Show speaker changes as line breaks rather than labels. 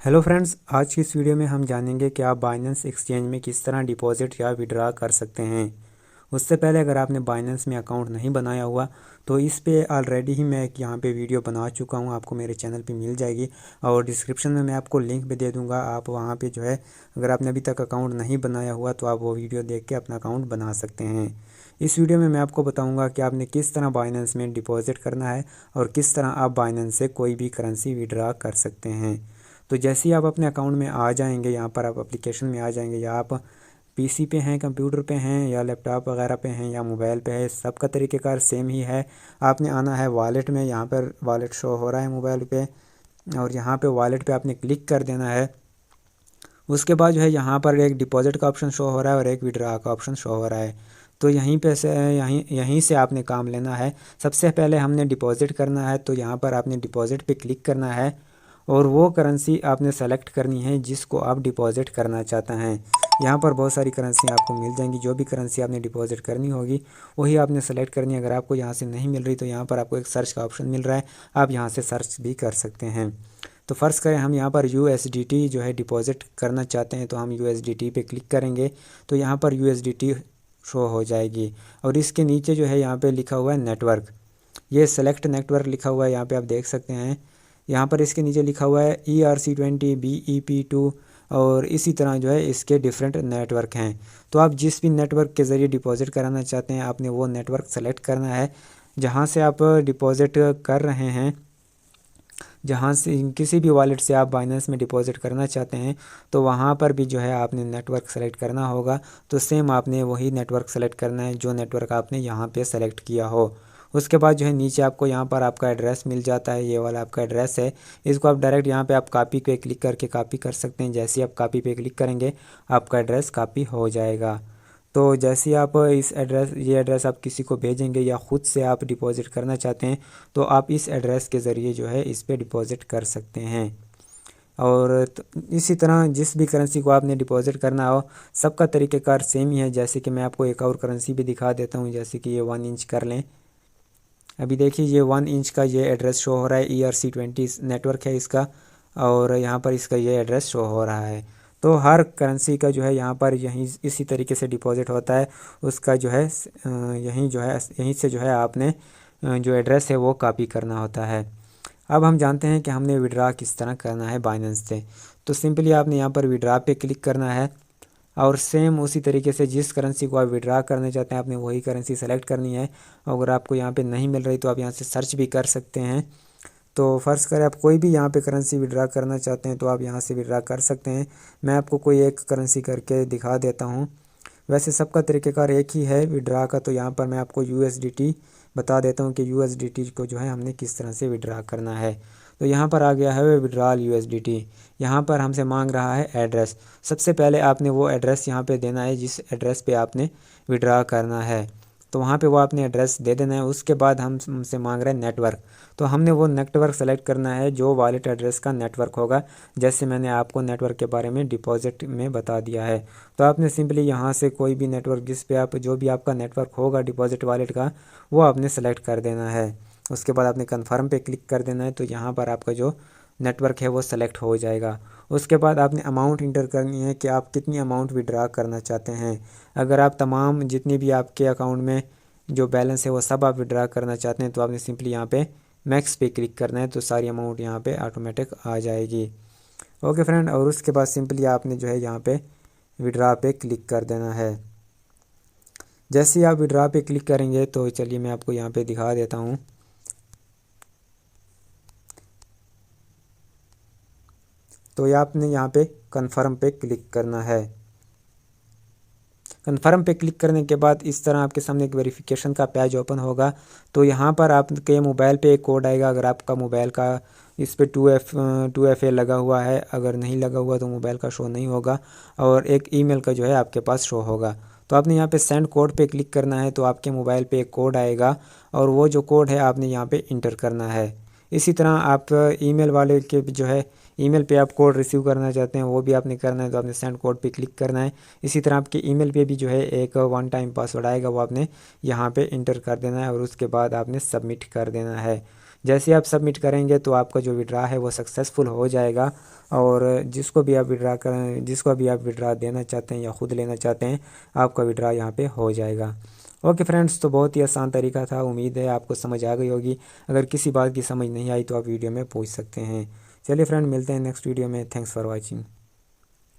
Hello friends, आज की इस वीडियो में हम जानेंगे कि आप बाइनेंस एक्सचेंज में किस तरह डिपॉजिट या विड्रा कर सकते हैं। उससे पहले अगर आपने बाइनेंस में अकाउंट नहीं बनाया हुआ तो इस पे ऑलरेडी ही मैं एक यहाँ पे वीडियो बना चुका हूँ, आपको मेरे चैनल पे मिल जाएगी और डिस्क्रिप्शन में मैं आपको लिंक भी दे दूँगा। आप वहाँ पे जो है अगर आपने अभी तक अकाउंट नहीं बनाया हुआ तो आप वो वीडियो देख के अपना अकाउंट बना सकते हैं। इस वीडियो में मैं आपको बताऊँगा कि आपने किस तरह बाइनेंस में डिपॉजिट करना है और किस तरह आप बाइनेंस से कोई भी करेंसी विड्रा कर सकते हैं। तो जैसे ही आप अपने अकाउंट में आ जाएंगे, यहाँ पर आप एप्लीकेशन में आ जाएंगे, या आप पीसी पे हैं, कंप्यूटर पे हैं, या लैपटॉप वगैरह पे हैं, या मोबाइल पे है, सबका तरीक़ेकार सेम ही है। आपने आना है वॉलेट में, यहाँ पर वॉलेट शो हो रहा है मोबाइल पे और यहाँ पे वॉलेट पे आपने क्लिक कर देना है। उसके बाद जो है यहाँ पर एक डिपॉजिट का ऑप्शन शो हो रहा है और एक विड्रा का ऑप्शन शो हो रहा है। तो यहीं पे से यहीं से आपने काम लेना है। सबसे पहले हमने डिपॉजिट करना है, तो यहाँ पर आपने डिपॉजिट पे क्लिक करना है और वो करेंसी आपने सेलेक्ट करनी है जिसको आप डिपॉजिट करना चाहते हैं। यहाँ पर बहुत सारी करेंसी आपको मिल जाएंगी, जो भी करेंसी आपने डिपॉजिट करनी होगी वही आपने सेलेक्ट करनी है। अगर आपको यहाँ से नहीं मिल रही तो यहाँ पर आपको एक सर्च का ऑप्शन मिल रहा है, आप यहाँ से सर्च भी कर सकते हैं। तो फ़र्ज़ करें हम यहाँ पर USDT जो है डिपॉजिट करना चाहते हैं, तो हम USDT पे क्लिक करेंगे तो यहाँ पर USDT शो हो जाएगी और इसके नीचे जो है यहाँ पे लिखा हुआ है नेटवर्क, ये सेलेक्ट नेटवर्क लिखा हुआ है, यहाँ पे आप देख सकते हैं। यहाँ पर इसके नीचे लिखा हुआ है ERC20 BEP2 और इसी तरह जो है इसके डिफरेंट नेटवर्क हैं। तो आप जिस भी नेटवर्क के ज़रिए डिपॉजिट कराना चाहते हैं आपने वो नेटवर्क सेलेक्ट करना है जहाँ से आप डिपॉजिट कर रहे हैं। जहाँ से किसी भी वॉलेट से आप बाइनेंस में डिपॉजिट करना चाहते हैं तो वहाँ पर भी जो है आपने नेटवर्क सेलेक्ट करना होगा। तो सेम आपने वही नेटवर्क सेलेक्ट करना है जो नेटवर्क आपने यहाँ पे सेलेक्ट किया हो। उसके बाद जो है नीचे आपको यहाँ पर आपका एड्रेस मिल जाता है, ये वाला आपका एड्रेस है। इसको आप डायरेक्ट यहाँ पे आप कॉपी पे क्लिक करके कॉपी कर सकते हैं। जैसे ही आप कॉपी पे क्लिक करेंगे आपका एड्रेस कॉपी हो जाएगा। तो जैसे ही आप ये एड्रेस आप किसी को भेजेंगे या ख़ुद से आप डिपॉज़िट करना चाहते हैं तो आप इस एड्रेस के ज़रिए जो है इस पे डिपॉज़िट कर सकते हैं। और इसी तरह जिस भी करेंसी को आपने डिपॉज़िट करना हो सबका तरीक़ेकार सेम ही है। जैसे कि मैं आपको एक और करेंसी भी दिखा देता हूँ, जैसे कि ये 1 इंच कर लें। अभी देखिए ये 1 इंच का ये एड्रेस शो हो रहा है, ERC20 नेटवर्क है इसका और यहाँ पर इसका ये एड्रेस शो हो रहा है। तो हर करेंसी का जो है यहाँ पर यहीं इसी तरीके से डिपॉजिट होता है। उसका जो है यहीं से जो है आपने जो एड्रेस है वो कॉपी करना होता है। अब हम जानते हैं कि हमने विड्रा किस तरह करना है बाइनेंस से। तो सिंपली आपने यहाँ पर विड्रा पे क्लिक करना है और सेम उसी तरीके से जिस करेंसी को आप विड्रा करना चाहते हैं आपने वही करेंसी सेलेक्ट करनी है। अगर आपको यहाँ पे नहीं मिल रही तो आप यहाँ से सर्च भी कर सकते हैं। तो फ़र्ज़ करें आप कोई भी यहाँ पे करेंसी विड्रा करना चाहते हैं तो आप यहाँ से विड्रा कर सकते हैं। मैं आपको कोई एक करेंसी करके दिखा देता हूँ। वैसे सबका तरीक़ेकार एक ही है विड्रा का। तो यहाँ पर मैं आपको USDT बता देता हूँ कि USDT को जो है हमने किस तरह से विड्रा करना है। तो यहाँ पर आ गया है विड्रॉल USDT। यहाँ पर हमसे मांग रहा है एड्रेस। सबसे पहले आपने वो एड्रेस यहाँ पे देना है जिस एड्रेस पे आपने विड्रा करना है, तो वहाँ पे वो आपने एड्रेस दे देना है। उसके बाद हमसे मांग रहे हैं नेटवर्क, तो हमने वो नेटवर्क सेलेक्ट करना है जो वॉलेट एड्रेस का नेटवर्क होगा, जैसे मैंने आपको नेटवर्क के बारे में डिपॉजिट में बता दिया है। तो आपने सिंपली यहाँ से कोई भी नेटवर्क जिस पे आप जो भी आपका नेटवर्क होगा डिपॉजिट वॉलेट का वो आपने सेलेक्ट कर देना है। उसके बाद आपने कन्फर्म पे क्लिक कर देना है, तो यहाँ पर आपका जो नेटवर्क है वो सेलेक्ट हो जाएगा। उसके बाद आपने अमाउंट इंटर करनी है कि आप कितनी अमाउंट विड्रा करना चाहते हैं। अगर आप तमाम जितनी भी आपके अकाउंट में जो बैलेंस है वो सब आप विड्रा करना चाहते हैं तो आपने सिंपली यहाँ पे मैक्स पे क्लिक करना है, तो सारी अमाउंट यहाँ पे ऑटोमेटिक आ जाएगी। ओके फ्रेंड, और उसके बाद सिंपली आपने जो है यहाँ पे विड्रा पे क्लिक कर देना है। जैसे ही आप विड्रा पे क्लिक करेंगे तो चलिए मैं आपको यहाँ पे दिखा देता हूँ। तो ये आपने यहाँ पे कन्फर्म पे क्लिक करना है। कन्फर्म पे क्लिक करने के बाद इस तरह आपके सामने एक वेरिफिकेशन का पेज ओपन होगा। तो यहाँ पर आपके मोबाइल पे एक कोड आएगा। अगर आपका मोबाइल का इस पे 2FA लगा हुआ है, अगर नहीं लगा हुआ तो मोबाइल का शो नहीं होगा और एक ईमेल का जो है आपके पास शो होगा। तो आपने यहाँ पे सेंड कोड पे क्लिक करना है, तो आपके मोबाइल पे एक कोड आएगा और वो जो कोड है आपने यहाँ पे इंटर करना है। इसी तरह आप ईमेल वाले के जो है ईमेल पे आप कोड रिसीव करना चाहते हैं वो भी आपने करना है, तो आपने सेंड कोड पे क्लिक करना है। इसी तरह आपके ईमेल पे भी जो है एक 1 टाइम पासवर्ड आएगा, वो आपने यहाँ पे इंटर कर देना है और उसके बाद आपने सबमिट कर देना है। जैसे आप सबमिट करेंगे तो आपका जो विड्रा है वो सक्सेसफुल हो जाएगा। और जिसको भी आप विड्रा देना चाहते हैं या ख़ुद लेना चाहते हैं, आपका विड्रा यहाँ पे हो जाएगा। ओके फ्रेंड्स, तो बहुत ही आसान तरीका था, उम्मीद है आपको समझ आ गई होगी। अगर किसी बात की समझ नहीं आई तो आप वीडियो में पूछ सकते हैं। चलिए फ्रेंड, मिलते हैं नेक्स्ट वीडियो में। Thanks for watching.